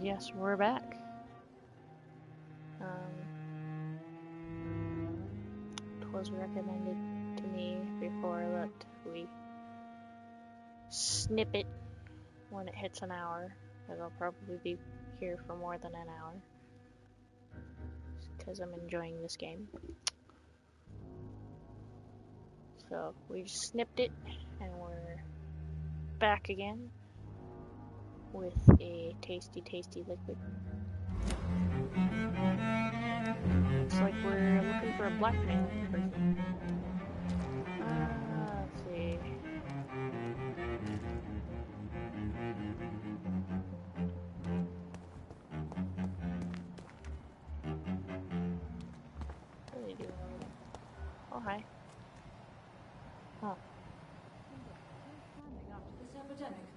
yes, we're back. It was recommended to me before that we snip it when it hits an hour, because I'll probably be here for more than an hour, because I'm enjoying this game. So we just snipped it, and we're back again with a tasty, tasty liquid. Looks like we're looking for a blackmailer person. Let's see. What are they doing over there? Oh, hi. Huh. After this epidemic,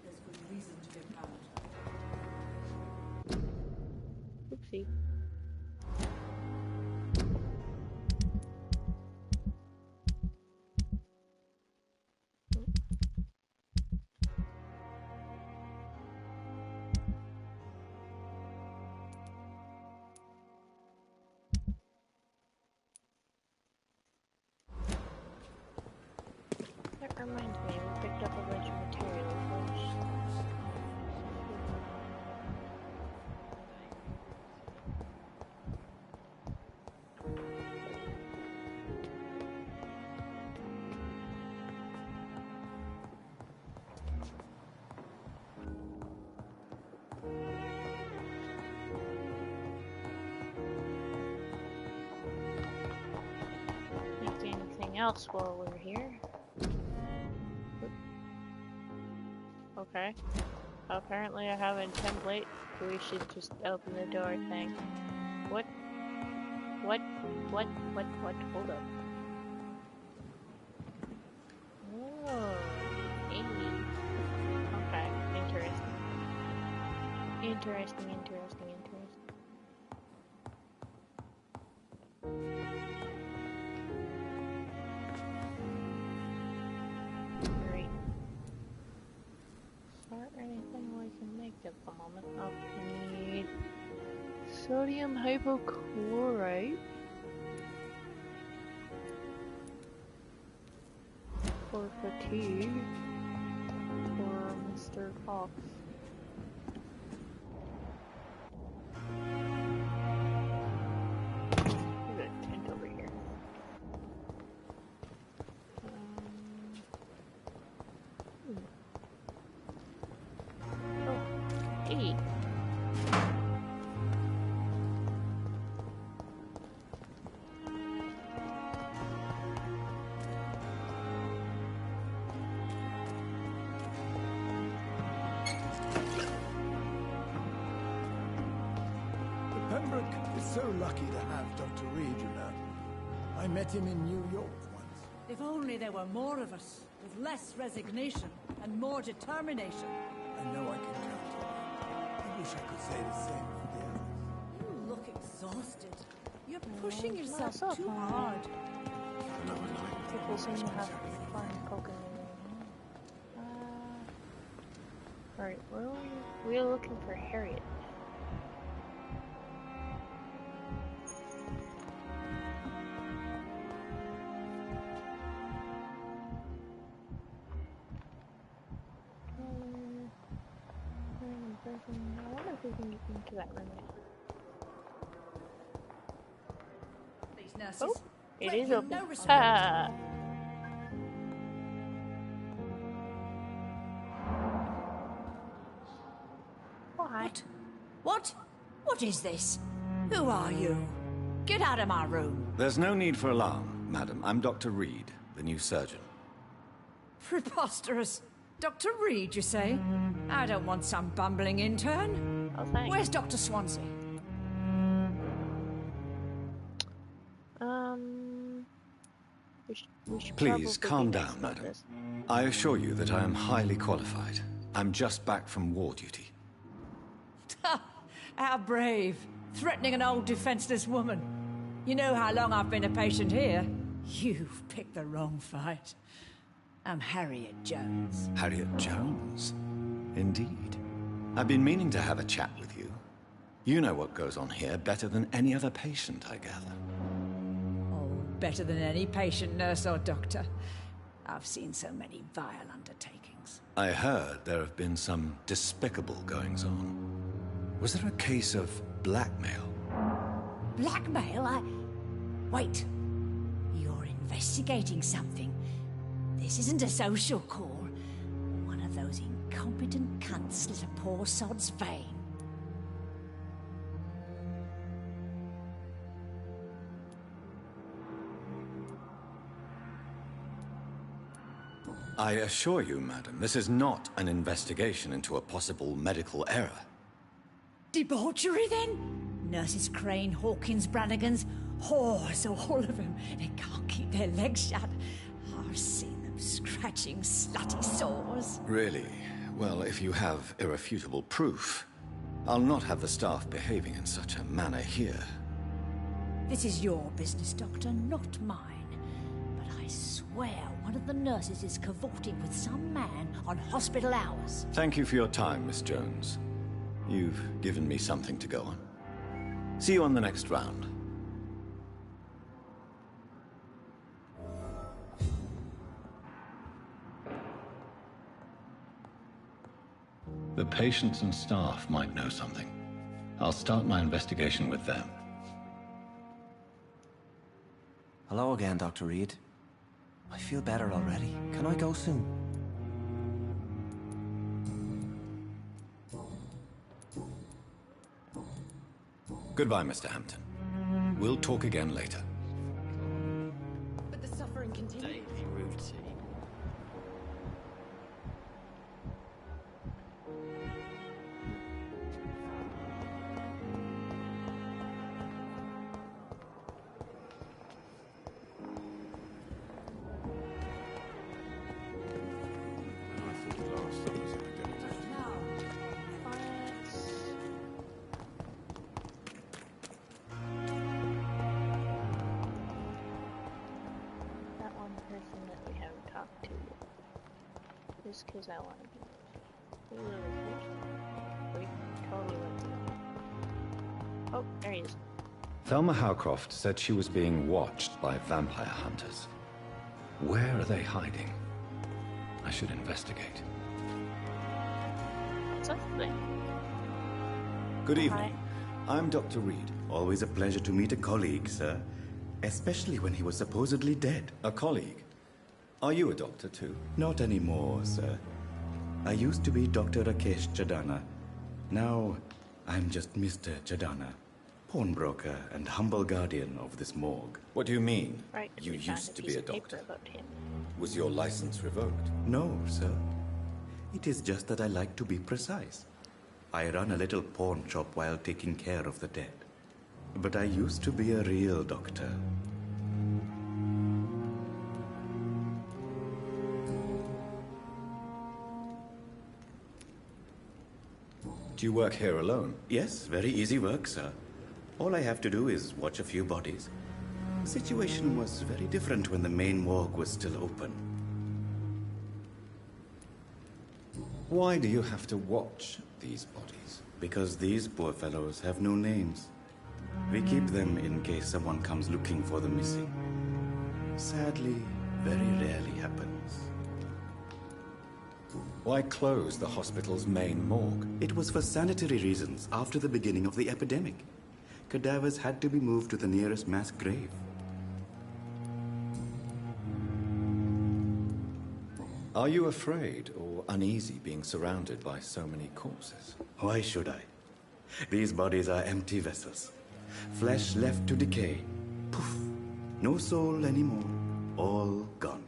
there's good reason to get bound. Oopsie. That reminds me, we picked up a bunch of materials. Anything else while we're here? Okay. Apparently I have a template. We should just open the door thing. What? What? Hold up. Oh, hey. Okay, interesting. Interesting. Great. Is there anything we can make at the moment? Oh, we need sodium hypochlorite for fatigue for Mr. Fox. There's a tent over here. Oh, hey. Pembroke is so lucky to have Dr. Reed, you know. I met him in New York once. If only there were more of us, with less resignation and more determination. I know I can count on you. I wish I could say the same for the others. You look exhausted. You're pushing Not yourself so too far. hard. People seem to have fun poking me. Alright, where are we? We're looking for Harriet. I wonder if we can get into that room now. These nurses. Oh, it Great, is you open. no respect. Ah. Oh, hi. What is this? Who are you? Get out of my room. There's no need for alarm, madam. I'm Dr. Reed, the new surgeon. Preposterous. Dr. Reed, you say? I don't want some bumbling intern. Oh, thanks. Where's Dr. Swansea? We should Please, probably calm be nice down, about madam. this. I assure you that I am highly qualified. I'm just back from war duty. How brave. Threatening an old defenseless woman. You know how long I've been a patient here? You've picked the wrong fight. I'm Harriet Jones. Harriet Jones? Indeed. I've been meaning to have a chat with you. You know what goes on here better than any other patient, I gather. Oh, better than any patient, nurse, or doctor. I've seen so many vile undertakings. I heard there have been some despicable goings-on. Was there a case of blackmail? Blackmail? Wait. You're investigating something. This isn't a social call. One of those incompetent cunts slit a poor sod's vein. I assure you, madam, this is not an investigation into a possible medical error. Debauchery, then? Nurses Crane, Hawkins, Brannigans, whores, all of them. They can't keep their legs shut. I've seen them scratching slutty sores. Really? Well, if you have irrefutable proof, I'll not have the staff behaving in such a manner here. This is your business, Doctor, not mine. But I swear one of the nurses is cavorting with some man on hospital hours. Thank you for your time, Miss Jones. You've given me something to go on. See you on the next round. The patients and staff might know something. I'll start my investigation with them. Hello again, Dr. Reed. I feel better already. Can I go soon? Goodbye, Mr. Hampton. We'll talk again later. But the suffering continues. Daily routine. That one person that we haven't talked to just because I want to be. We totally went through. Oh, there he is. Thelma Howcroft said she was being watched by vampire hunters. Where are they hiding? I should investigate. Something. Good evening. I'm Dr. Reed. Always a pleasure to meet a colleague, sir. Especially when he was supposedly dead. A colleague. Are you a doctor too? Not anymore, sir. I used to be Dr. Rakesh Chadana. Now, I'm just Mr. Chadana, pawnbroker and humble guardian of this morgue. What do you mean? Right. You we found used a to piece be a of paper doctor. about him. Was your license revoked? No, sir. It is just that I like to be precise. I run a little pawn shop while taking care of the dead. But I used to be a real doctor. Do you work here alone? Yes, very easy work, sir. All I have to do is watch a few bodies. The situation was very different when the main morgue was still open. Why do you have to watch these bodies? Because these poor fellows have no names. We keep them in case someone comes looking for the missing. Sadly, very rarely happens. Why close the hospital's main morgue? It was for sanitary reasons after the beginning of the epidemic. Cadavers had to be moved to the nearest mass grave. Are you afraid or uneasy being surrounded by so many corpses? Why should I? These bodies are empty vessels. Flesh left to decay. Poof. No soul anymore. All gone.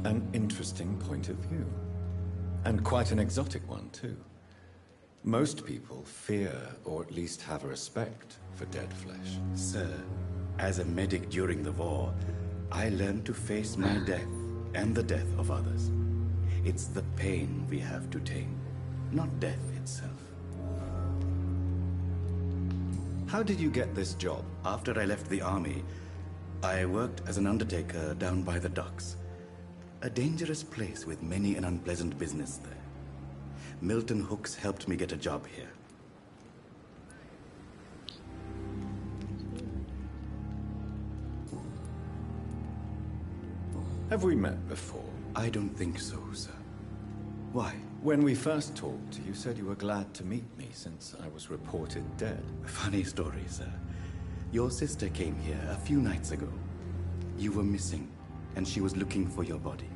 An interesting point of view. And quite an exotic one, too. Most people fear, or at least have a respect, for dead flesh. Sir, as a medic during the war, I learned to face my death and the death of others. It's the pain we have to tame, not death itself. How did you get this job? After I left the army, I worked as an undertaker down by the docks. A dangerous place with many an unpleasant business there. Milton Hooks helped me get a job here. Have we met before? I don't think so, sir. Why? When we first talked, you said you were glad to meet me since I was reported dead. Funny story, sir. Your sister came here a few nights ago. You were missing, and she was looking for your body.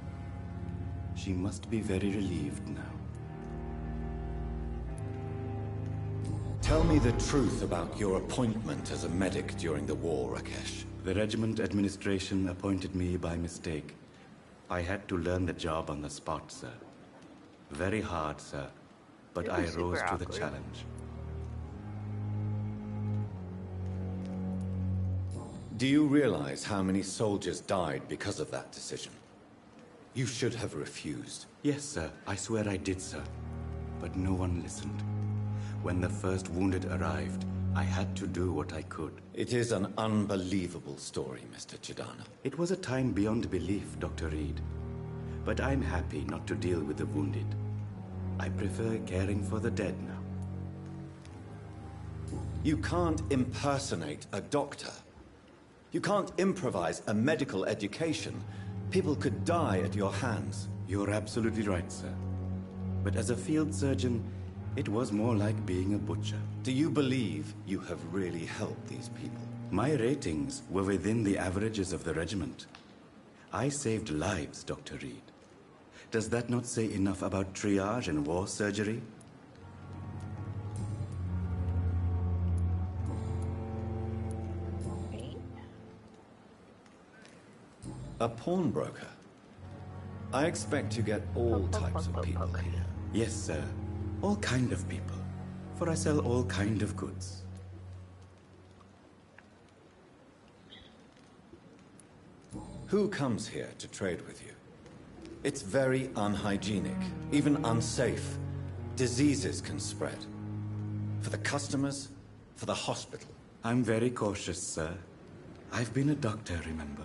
She must be very relieved now. Tell me the truth about your appointment as a medic during the war, Rakesh. The regiment administration appointed me by mistake. I had to learn the job on the spot, sir. Very hard, sir, but I rose to the challenge. Do you realize how many soldiers died because of that decision? You should have refused. Yes, sir. I swear I did, sir. But no one listened. When the first wounded arrived, I had to do what I could. It is an unbelievable story, Mr. Chidana. It was a time beyond belief, Dr. Reed. But I'm happy not to deal with the wounded. I prefer caring for the dead now. You can't impersonate a doctor. You can't improvise a medical education. People could die at your hands. You're absolutely right, sir. But as a field surgeon, it was more like being a butcher. Do you believe you have really helped these people? My ratings were within the averages of the regiment. I saved lives, Dr. Reed. Does that not say enough about triage and war surgery? A pawnbroker? I expect you get all types of people here. Yes, sir. All kind of people. For I sell all kind of goods. Who comes here to trade with you? It's very unhygienic, even unsafe. Diseases can spread. For the customers, for the hospital. I'm very cautious, sir. I've been a doctor, remember?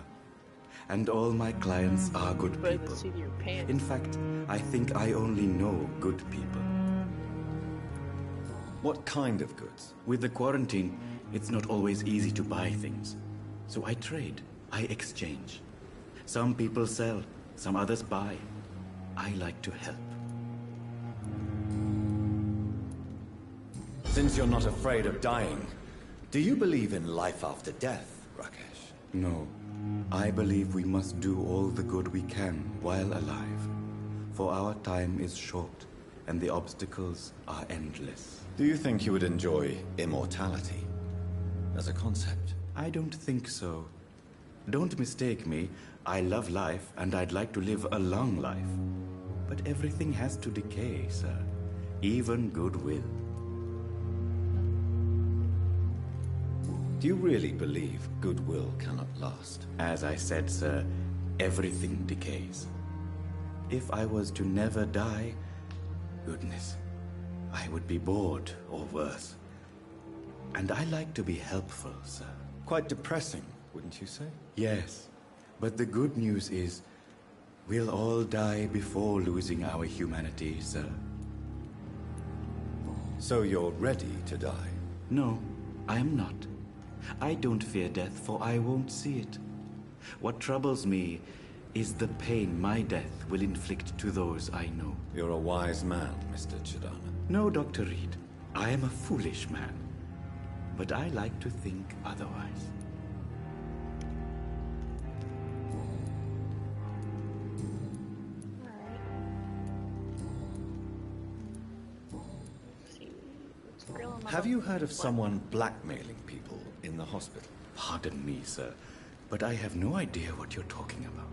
And all my clients are good people. In fact, I think I only know good people. What kind of goods? With the quarantine, it's not always easy to buy things. So I trade, I exchange. Some people sell, some others buy. I like to help. Since you're not afraid of dying, do you believe in life after death, Rakesh? No. I believe we must do all the good we can while alive. For our time is short, and the obstacles are endless. Do you think you would enjoy immortality as a concept? I don't think so. Don't mistake me. I love life, and I'd like to live a long life. But everything has to decay, sir. Even goodwill. Do you really believe goodwill cannot last? As I said, sir, everything decays. If I was to never die, goodness, I would be bored or worse. And I like to be helpful, sir. Quite depressing, wouldn't you say? Yes, but the good news is, we'll all die before losing our humanity, sir. So you're ready to die? No, I am not. I don't fear death, for I won't see it. What troubles me is the pain my death will inflict to those I know. You're a wise man, Mr. Chidana. No, Dr. Reed. I am a foolish man. But I like to think otherwise. Have you heard of someone blackmailing people in the hospital? Pardon me, sir, but I have no idea what you're talking about.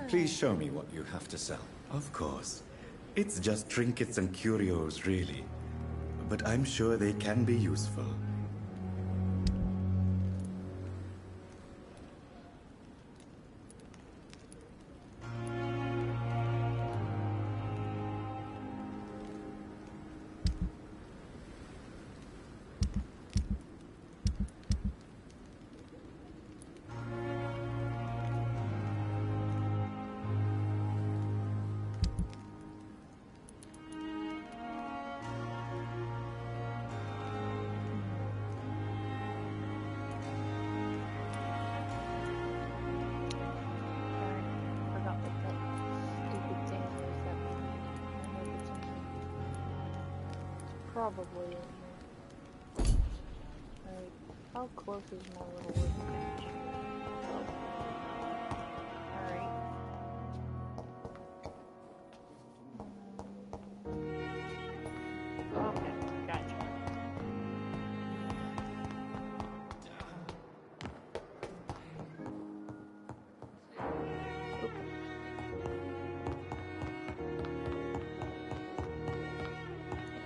Please show me what you have to sell. Of course. It's just trinkets and curios, really. But I'm sure they can be useful. probably in here. Alright, how close is my little wooden bench? Oh. Alright. Okay, gotcha.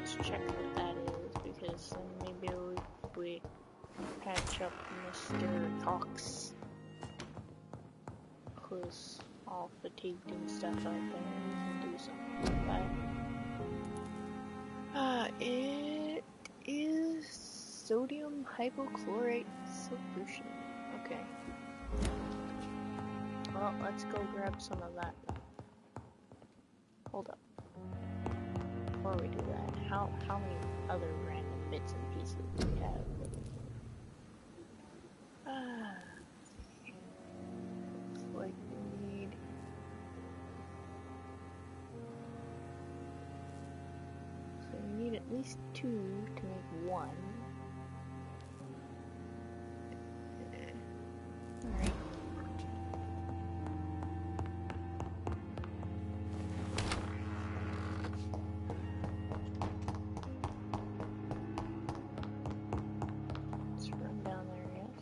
Let's check what that is, because then maybe we patch up Mr. Cox, who's all fatigued and stuff out there. We can do something with that. It is sodium hypochlorite solution. Okay. Well, let's go grab some of that. Hold up. Before we do that, how many other random bits and pieces do we have? Looks like we need... So we need at least 2 to make 1. Alright. Let's run down there, yes.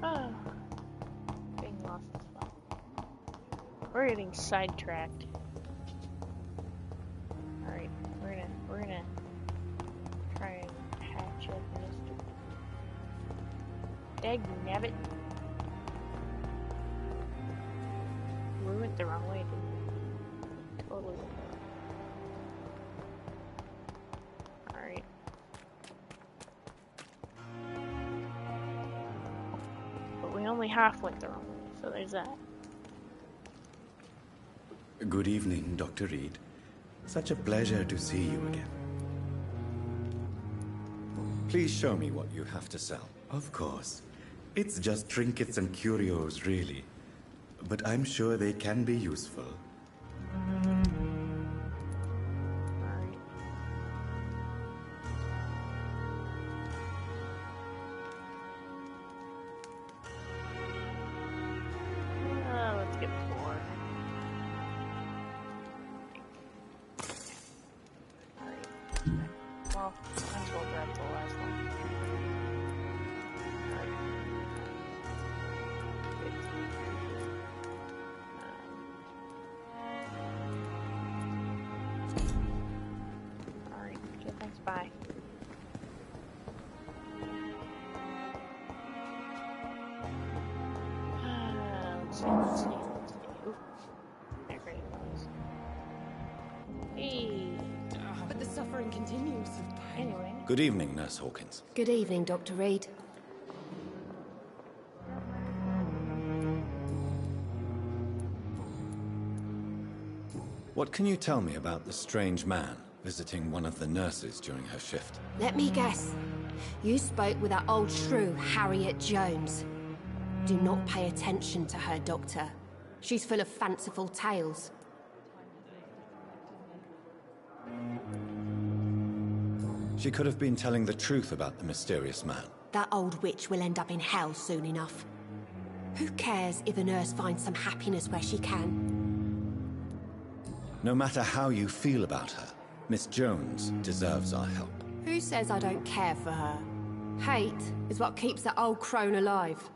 Oh, being lost is fun. We're getting sidetracked. Alright, we're gonna try and patch up Mr. Dagnabbit. We went the wrong way, didn't we? Totally went the wrong way. Alright. But we only half went the wrong way, so there's that. Good evening, Dr. Reed. Such a pleasure to see you again. Please show me what you have to sell. Of course. It's just trinkets and curios, really. But I'm sure they can be useful. Alright. Let's get 4. Alright. Well, might as well grab the last one. Alright. Alright, okay, thanks, bye. Let's see. Oop. There it goes. Hey. But the suffering continues. Anyway. Good evening, Nurse Hawkins. Good evening, Dr. Reed. What can you tell me about the strange man visiting one of the nurses during her shift? Let me guess. You spoke with that old shrew, Harriet Jones. Do not pay attention to her, Doctor. She's full of fanciful tales. She could have been telling the truth about the mysterious man. That old witch will end up in hell soon enough. Who cares if a nurse finds some happiness where she can? No matter how you feel about her, Miss Jones deserves our help. Who says I don't care for her? Hate is what keeps that old crone alive.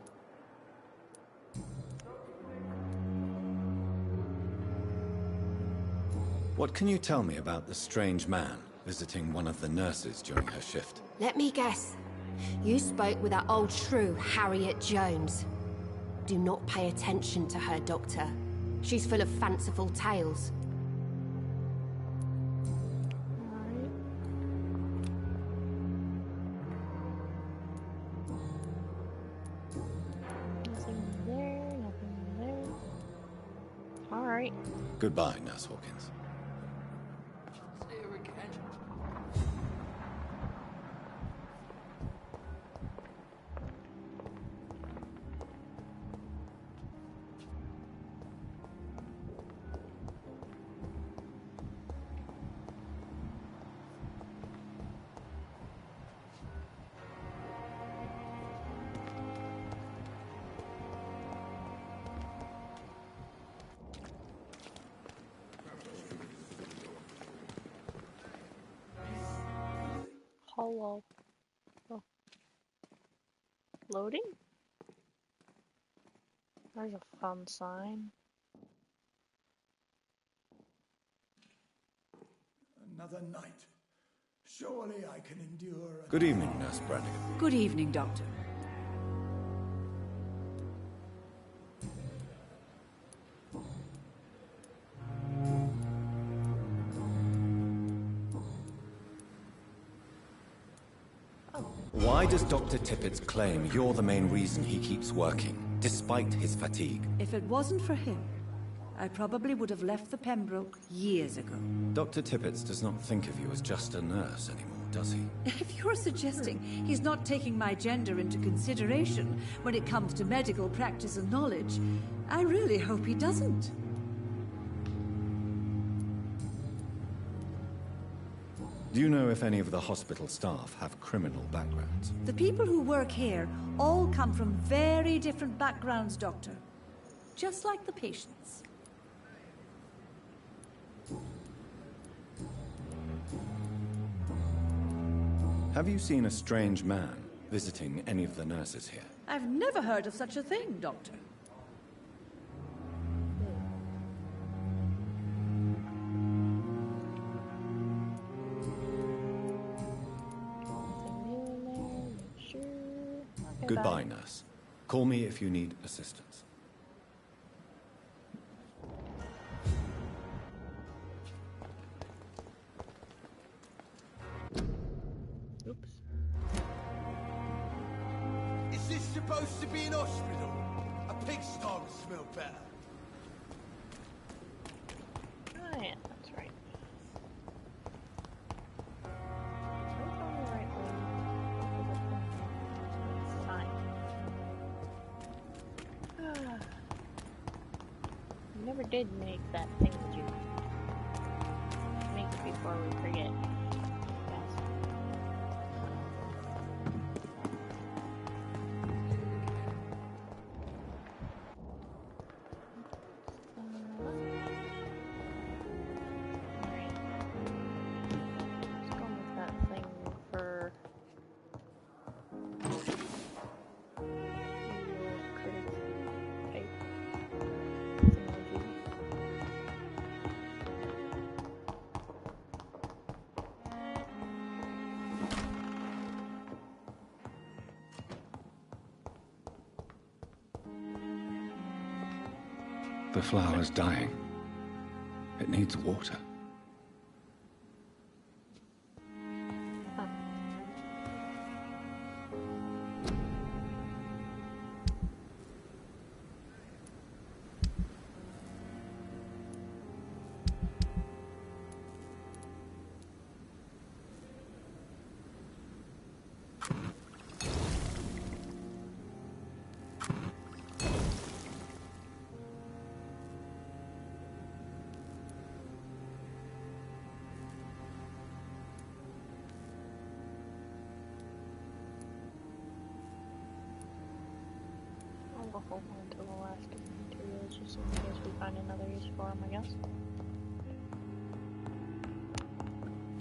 What can you tell me about the strange man visiting one of the nurses during her shift? Let me guess. You spoke with that old shrew, Harriet Jones. Do not pay attention to her, Doctor. She's full of fanciful tales. Nothing there, nothing there. Alright. Goodbye, Nurse Hawkins. Hello. Oh. Loading? There's a fun sign. Another night. Surely I can endure. Good evening, Nurse Brannigan. Good evening, Doctor. Why does Dr. Tippett's claim you're the main reason he keeps working, despite his fatigue? If it wasn't for him, I probably would have left the Pembroke years ago. Dr. Tippett does not think of you as just a nurse anymore, does he? If you're suggesting he's not taking my gender into consideration when it comes to medical practice and knowledge, I really hope he doesn't. Do you know if any of the hospital staff have criminal backgrounds? The people who work here all come from very different backgrounds, Doctor. Just like the patients. Have you seen a strange man visiting any of the nurses here? I've never heard of such a thing, Doctor. Goodbye, nurse. Call me if you need assistance. Oops. Is this supposed to be an hospital? A pigsty would smell better. Oh yeah, that's right. So it's on the right way. It's fine. You never did make that thing that you make it before we forget. Yes. Alright. Let's go with that thing for critic type thingamajig. The flower's dying. It needs water. I'll hold on to the last of the materials just in case we find another use for them, I guess.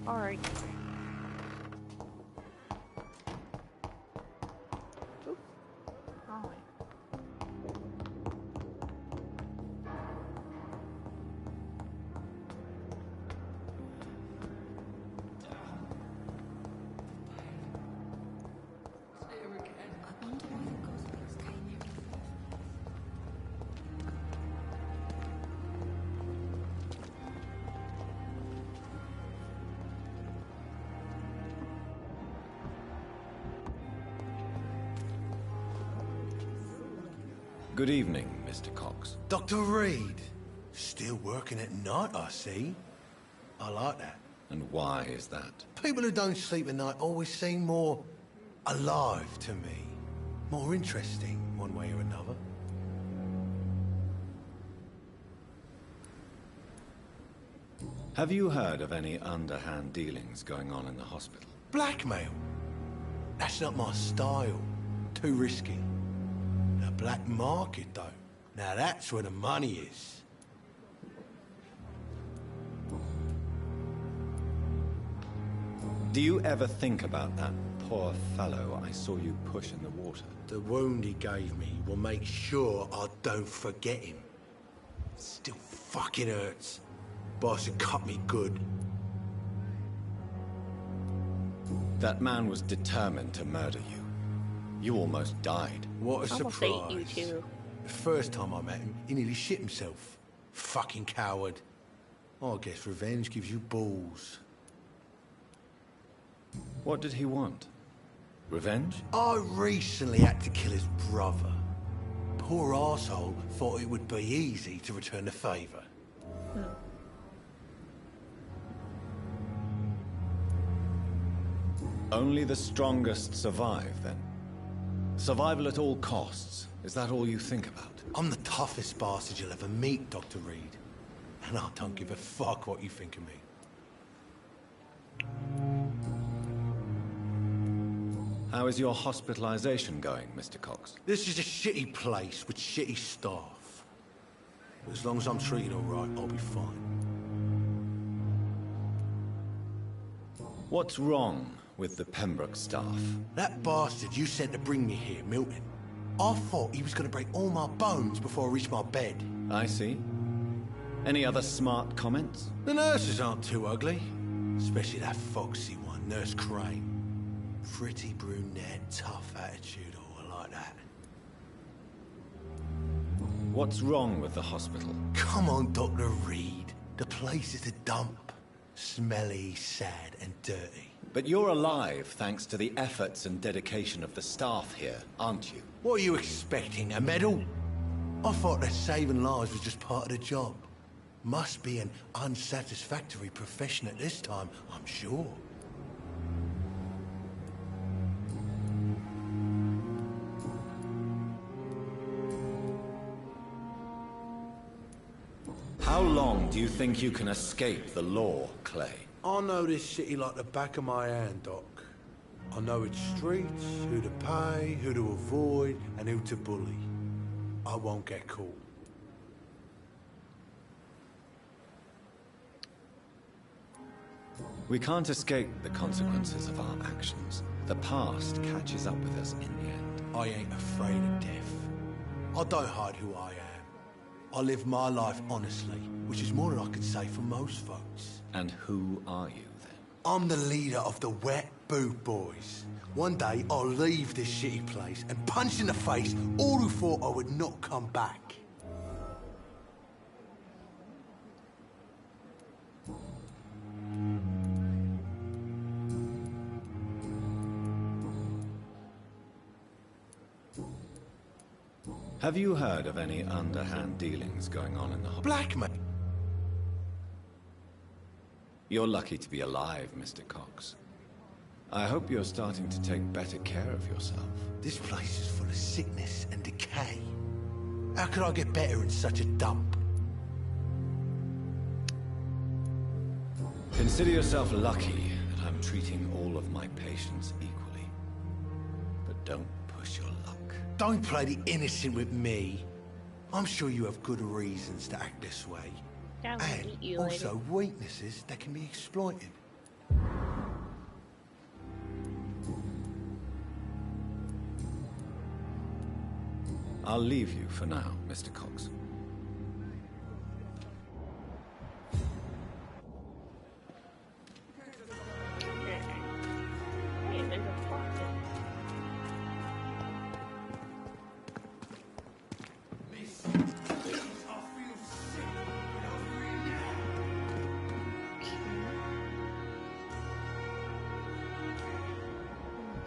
Alright. Oop. Wrong way. I wonder why the Goswings came here. Good evening, Mr. Cox. Dr. Reed. Still working at night, I see. I like that. And why is that? People who don't sleep at night always seem more alive to me. More interesting, one way or another. Have you heard of any underhand dealings going on in the hospital? Blackmail? That's not my style. Too risky. The black market, though. Now that's where the money is. Do you ever think about that poor fellow I saw you push in the water? The wound he gave me will make sure I don't forget him. Still fucking hurts. Boss had cut me good. That man was determined to murder you. You almost died. What a Almost surprise. ate you too. The first time I met him, he nearly shit himself. Fucking coward. I guess revenge gives you balls. What did he want? Revenge? I recently had to kill his brother. Poor arsehole thought it would be easy to return the favour. Only the strongest survive, then? Survival at all costs. Is that all you think about? I'm the toughest bastard you'll ever meet, Dr. Reed. And I don't give a fuck what you think of me. How is your hospitalization going, Mr. Cox? This is a shitty place with shitty staff. But as long as I'm treated all right, I'll be fine. What's wrong with the Pembroke staff? That bastard you sent to bring me here, Milton, I thought he was going to break all my bones before I reached my bed. I see. Any other smart comments? The nurses aren't too ugly. Especially that foxy one, Nurse Crane. Pretty brunette, tough attitude, all like that. What's wrong with the hospital? Come on, Dr. Reed. The place is a dump. Smelly, sad, and dirty. But you're alive thanks to the efforts and dedication of the staff here, aren't you? What are you expecting, a medal? I thought that saving lives was just part of the job. Must be an unsatisfactory profession at this time, I'm sure. How long do you think you can escape the law, Clay? I know this city like the back of my hand, Doc. I know its streets, who to pay, who to avoid, and who to bully. I won't get caught. We can't escape the consequences of our actions. The past catches up with us in the end. I ain't afraid of death. I don't hide who I am. I live my life honestly, which is more than I could say for most folks. And who are you, then? I'm the leader of the Wet Boot Boys. One day, I'll leave this shitty place and punch in the face all who thought I would not come back. Have you heard of any underhand dealings going on in the hospital? Blackmail? You're lucky to be alive, Mr. Cox. I hope you're starting to take better care of yourself. This place is full of sickness and decay. How could I get better in such a dump? Consider yourself lucky that I'm treating all of my patients equally. But don't push your luck. Don't play the innocent with me. I'm sure you have good reasons to act this way. Yeah, I'm gonna And eat you also weaknesses that can be exploited. I'll leave you for now, Mr. Cox. Hey, there's a pocket.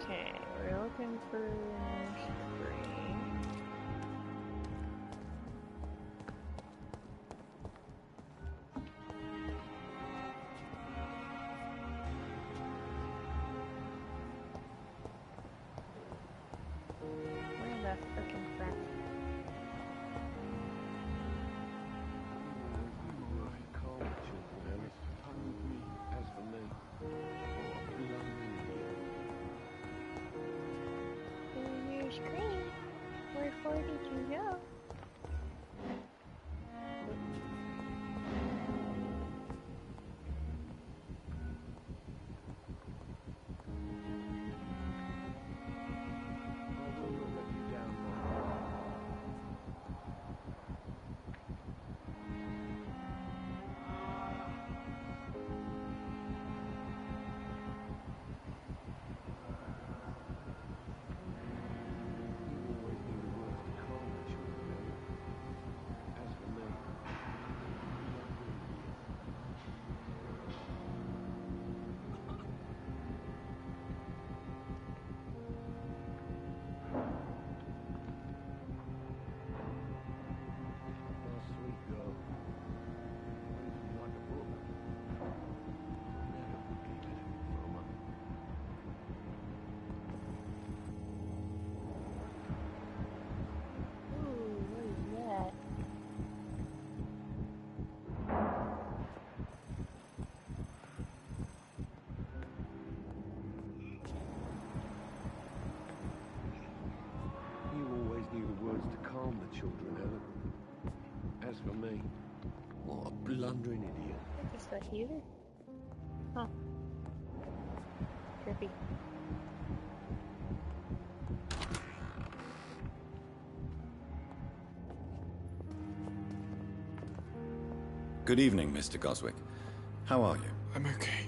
Okay, we're looking for three. Where that frickin' crap? Here's Green. blundering idiot. Is that healer? Huh. Trippy. Good evening, Mr. Goswick. How are you? I'm okay.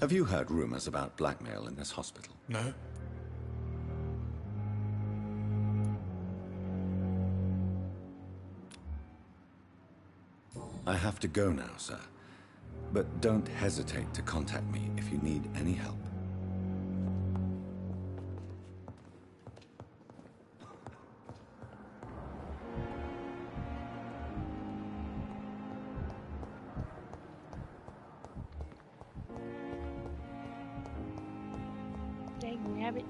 Have you heard rumors about blackmail in this hospital? No? I have to go now, sir. But don't hesitate to contact me if you need any help. Dang rabbit.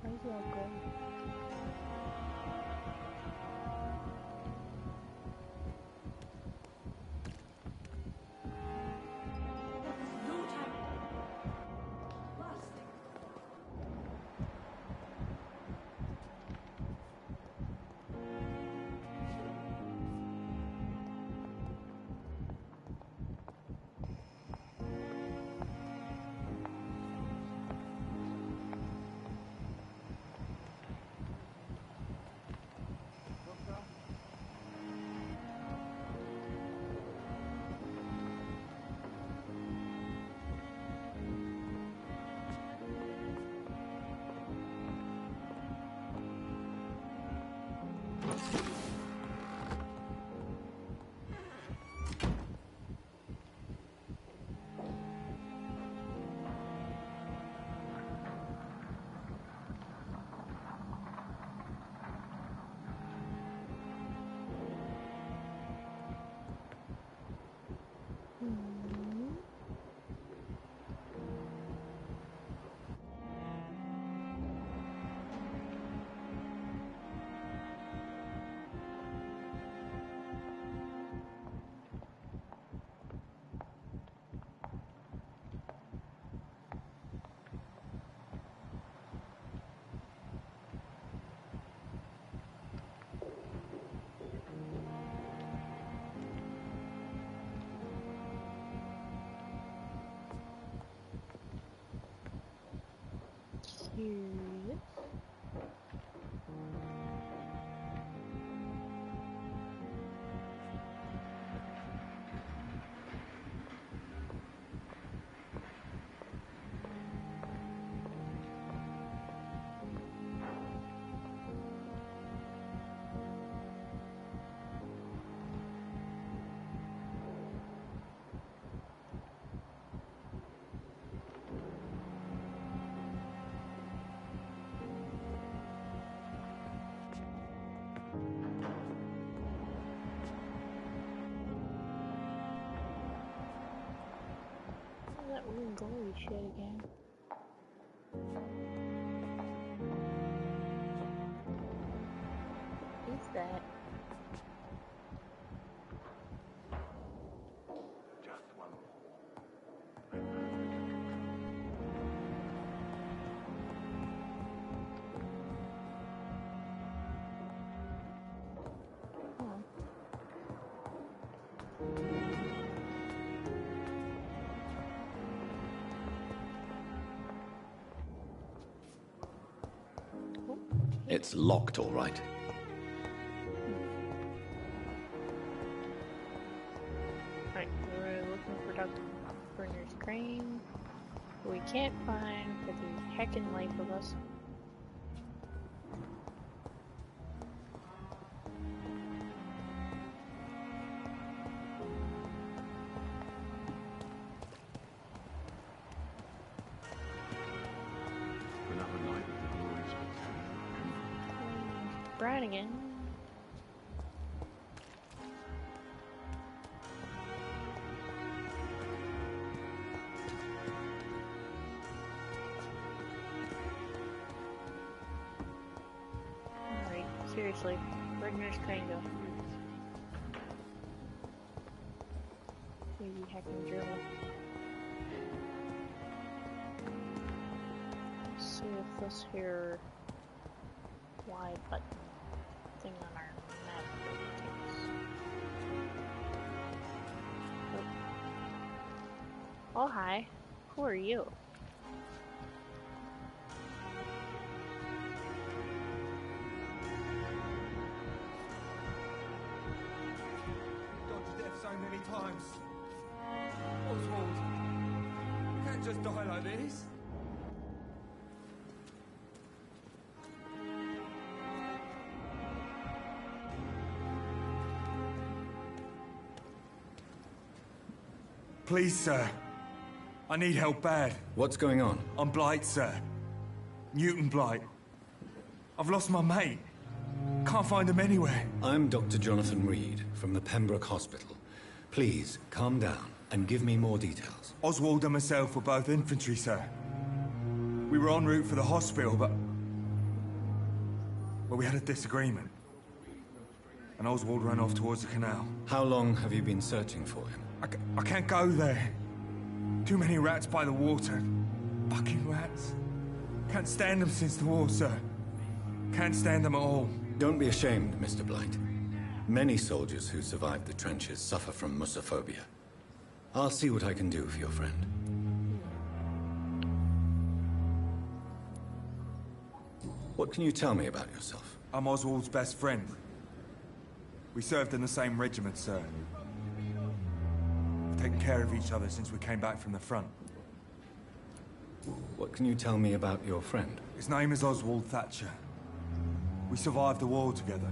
Where's he all going? Curious. That weird glowy shit again. What is that? Just one It's locked, all right. Right, we're looking for Dr. Brenner's crane. We can't find for the heckin' life of us. another night of the glorious spectacular. Brannigan. Alright, seriously, where'd Nurse Crane go? Maybe hacking journal. Let's see if this here Y button thing on our map takes. Oh, hi. Who are you? Gone to death so many times. Oswald, you can't just die like this. Please, sir. I need help bad. What's going on? I'm Blight, sir. Newton Blight. I've lost my mate. Can't find him anywhere. I'm Dr. Jonathan Reed from the Pembroke Hospital. Please, calm down and give me more details. Oswald and myself were both infantry, sir. We were en route for the hospital, but... well, we had a disagreement. And Oswald ran off towards the canal. How long have you been searching for him? I can't go there. Too many rats by the water. Bucking rats. Can't stand them since the war, sir. Can't stand them at all. Don't be ashamed, Mr. Blight. Many soldiers who survived the trenches suffer from musophobia. I'll see what I can do for your friend. What can you tell me about yourself? I'm Oswald's best friend. We served in the same regiment, sir. We've taken care of each other since we came back from the front. What can you tell me about your friend? His name is Oswald Thatcher. We survived the war together.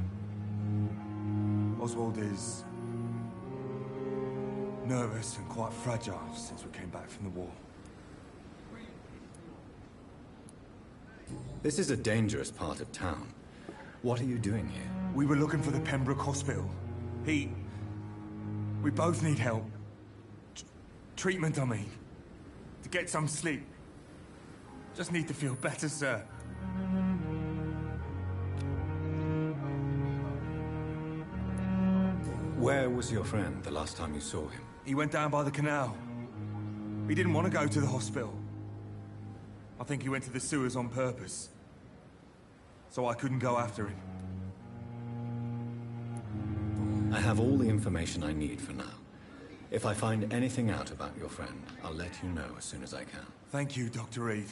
Oswald is... nervous and quite fragile since we came back from the war. This is a dangerous part of town. What are you doing here? We were looking for the Pembroke Hospital. We both need help. Treatment, I mean. To get some sleep. Just need to feel better, sir. Where was your friend the last time you saw him? He went down by the canal. He didn't want to go to the hospital. I think he went to the sewers on purpose. So I couldn't go after him. I have all the information I need for now. If I find anything out about your friend, I'll let you know as soon as I can. Thank you, Dr. Reed.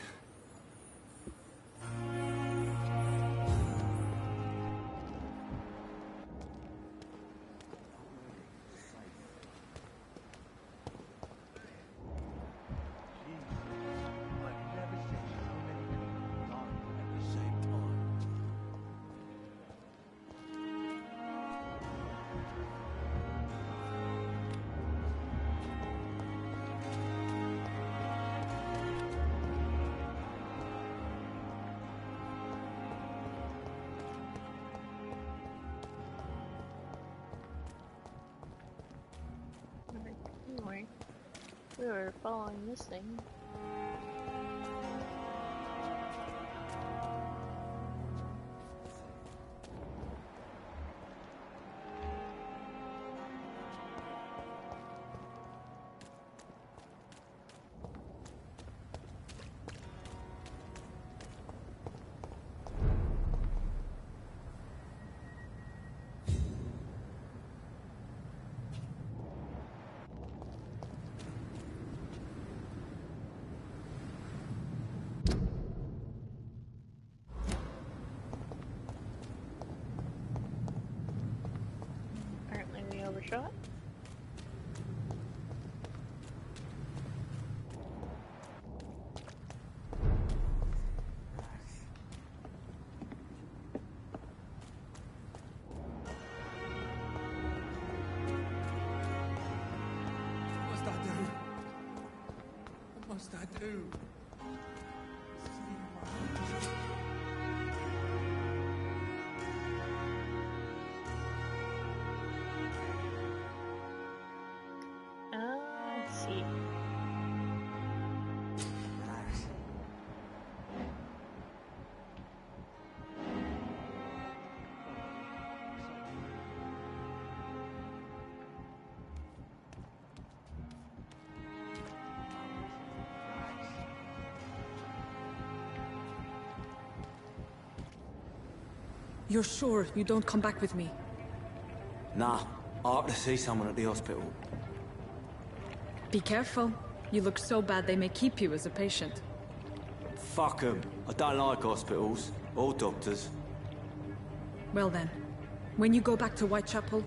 Anyway, we were following this thing. Apparently we overshot. What must I do? What must I do? You're sure you don't come back with me? Nah, I ought to see someone at the hospital. Be careful. You look so bad they may keep you as a patient. Fuck 'em. I don't like hospitals. Or doctors. Well then, when you go back to Whitechapel,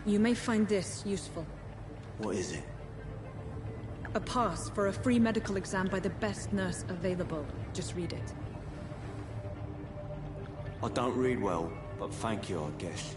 you may find this useful. What is it? A pass for a free medical exam by the best nurse available. Just read it. I don't read well, but thank you, I guess.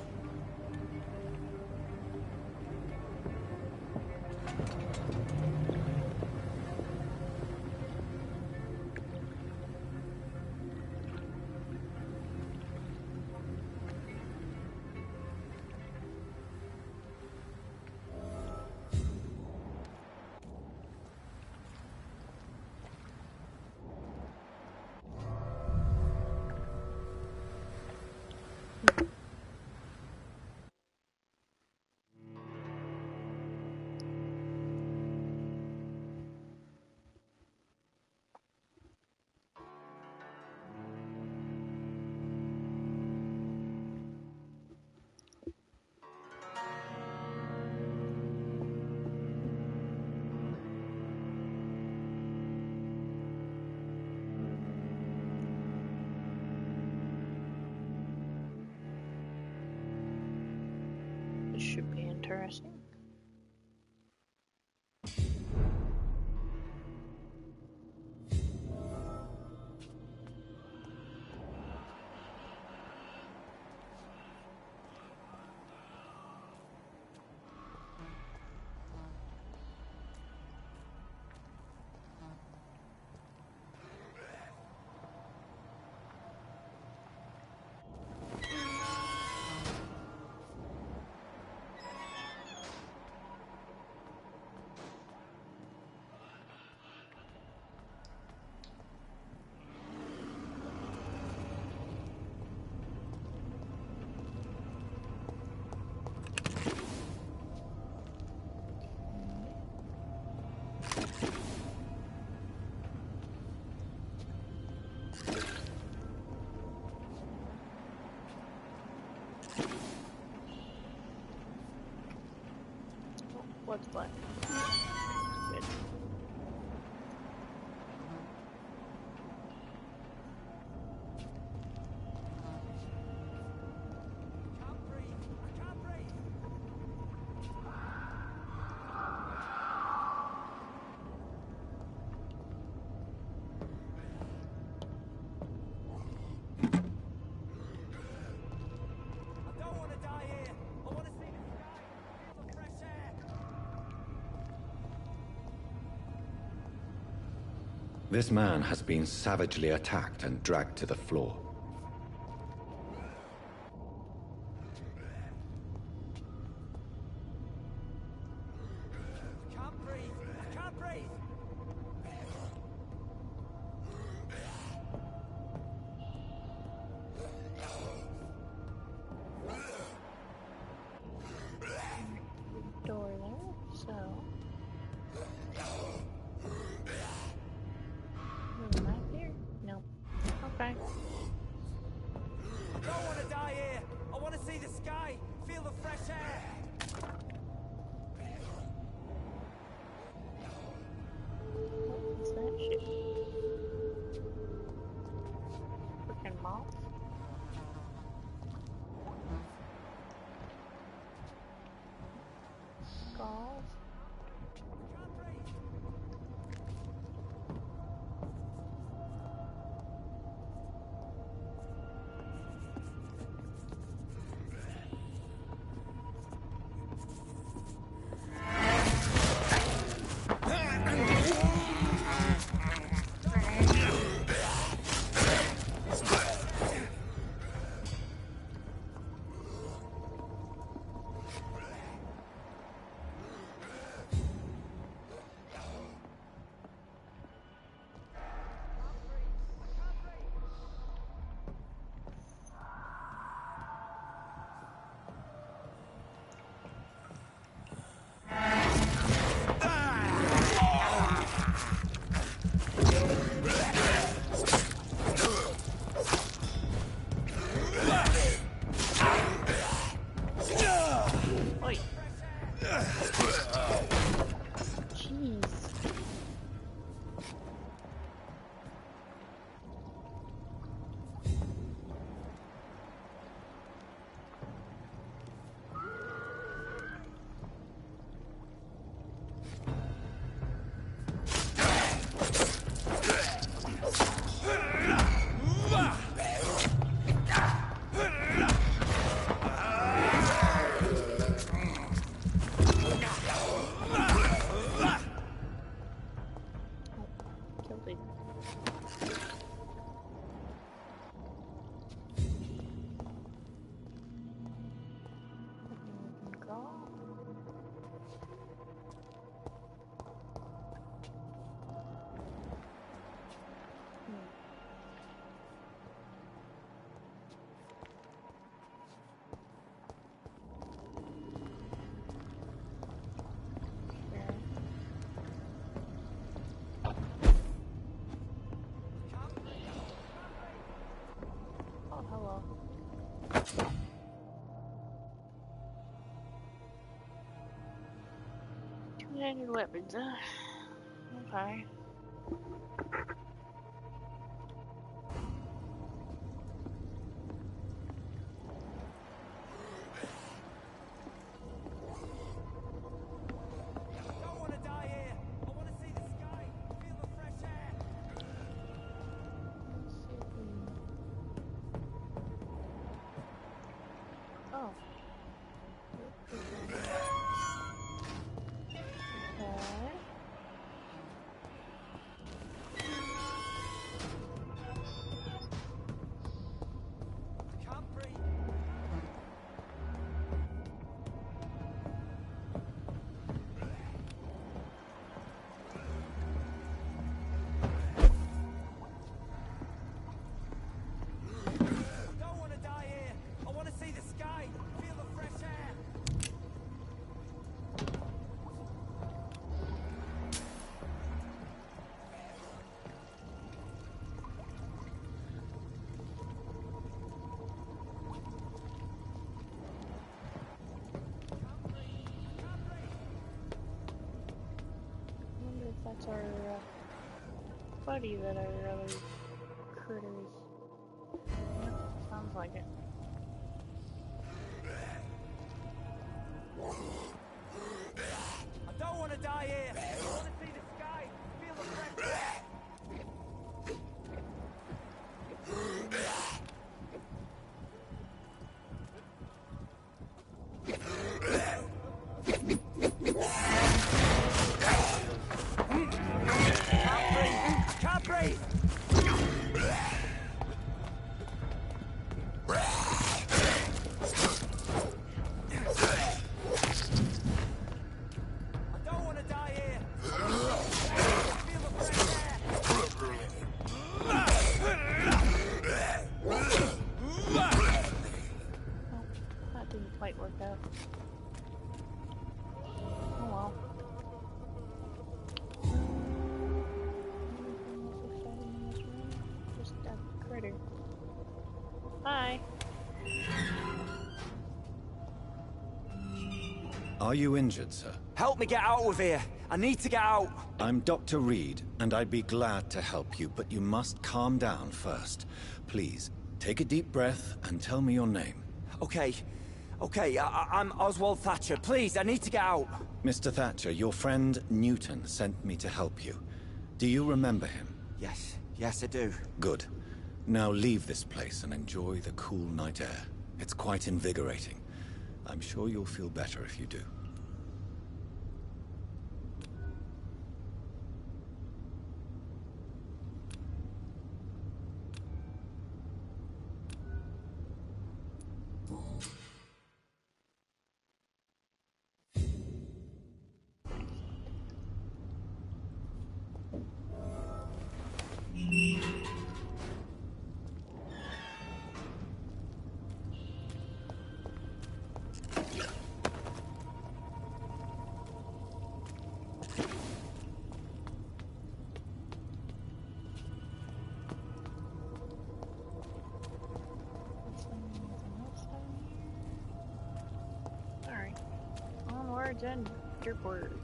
This should be interesting. What's black? Good. This man has been savagely attacked and dragged to the floor. Door there, so. Not here? No. Okay. I don't want to die here. I want to see the sky, feel the fresh air. What is that shit? Freaking moth? Skulls? Standard weapons, okay. That's our buddy that our other critters. Yep, sounds like it. I don't want to die here. I want to see the sky, feel the fresh air. Can't breathe. Hi. Are you injured, sir? Help me get out of here. I need to get out. I'm Dr. Reed, and I'd be glad to help you, but you must calm down first. Please, take a deep breath and tell me your name. Okay. I'm Oswald Thatcher. Please, I need to get out. Mr. Thatcher, your friend Newton sent me to help you. Do you remember him? Yes, I do. Good. Now leave this place and enjoy the cool night air. It's quite invigorating. I'm sure you'll feel better if you do. Onwards and upwards.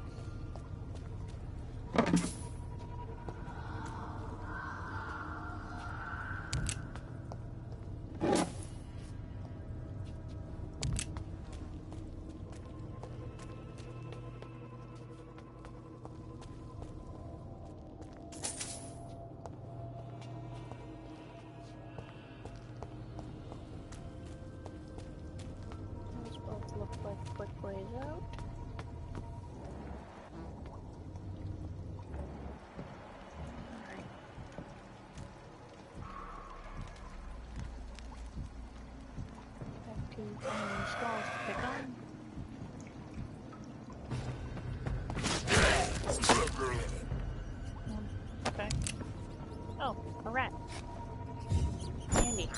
Those both look like quick ways out. Skulls to pick on. Okay. Oh, a rat. Handy.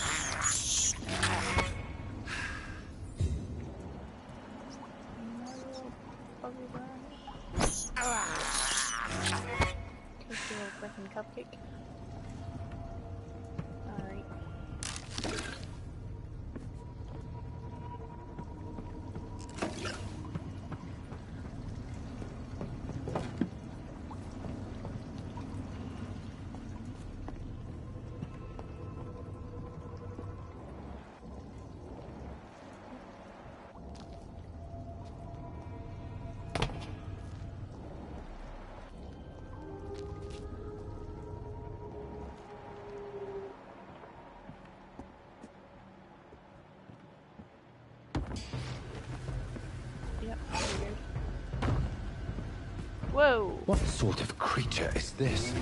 Tasty little frickin' cupcake. Alright. Whoa! What sort of creature is this?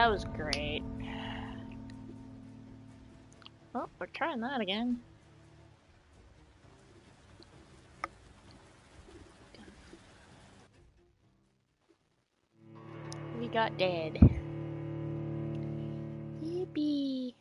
That was great. Oh, we're trying that again. We got dead. Yippee.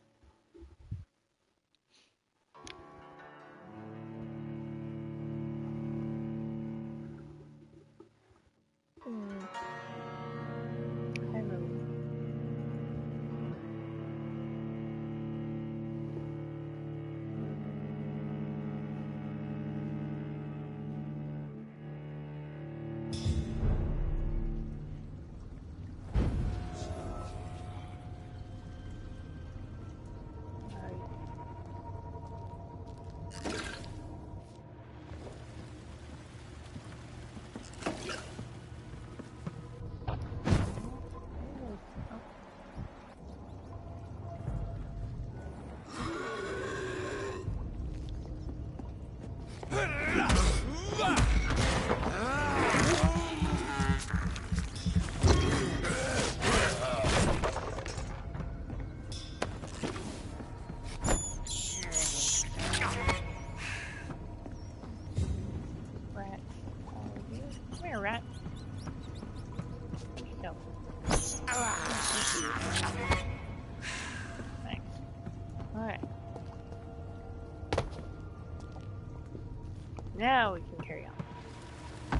Now we can carry on.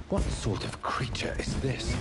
What sort of creature is this?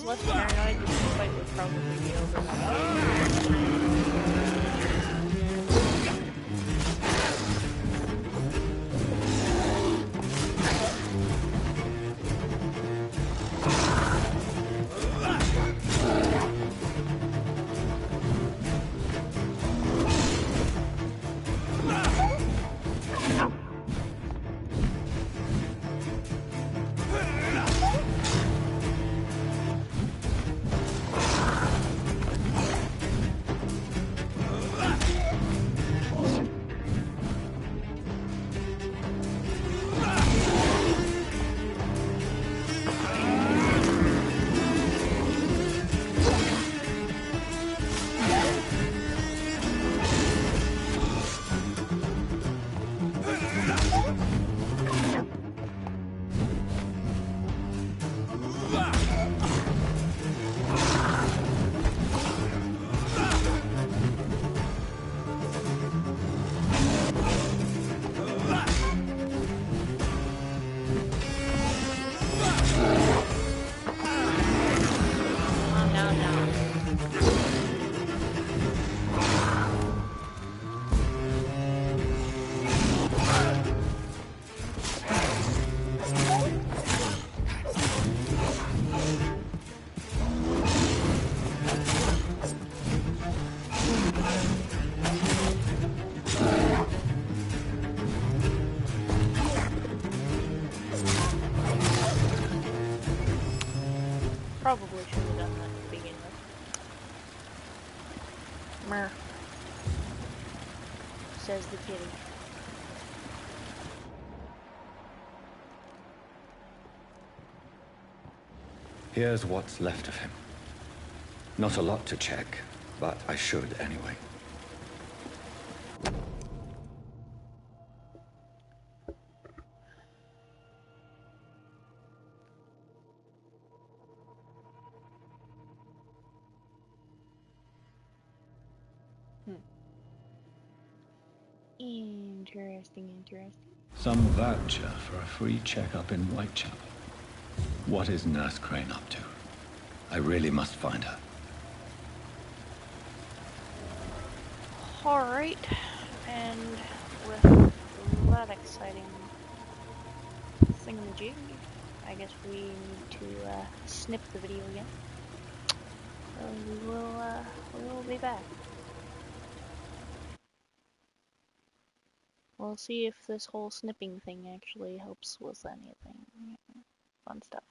less paranoid, this fight would probably be over by now. Probably should have done that to begin with. Mer. Says the kitty. Here's what's left of him. Not a lot to check, but I should anyway. Interesting. Some voucher for a free checkup in Whitechapel. What is Nurse Crane up to? I really must find her. Alright, and with that exciting thingamajig, I guess we need to snip the video again. So we will be back. We'll see if this whole snipping thing actually helps with anything. Fun stuff.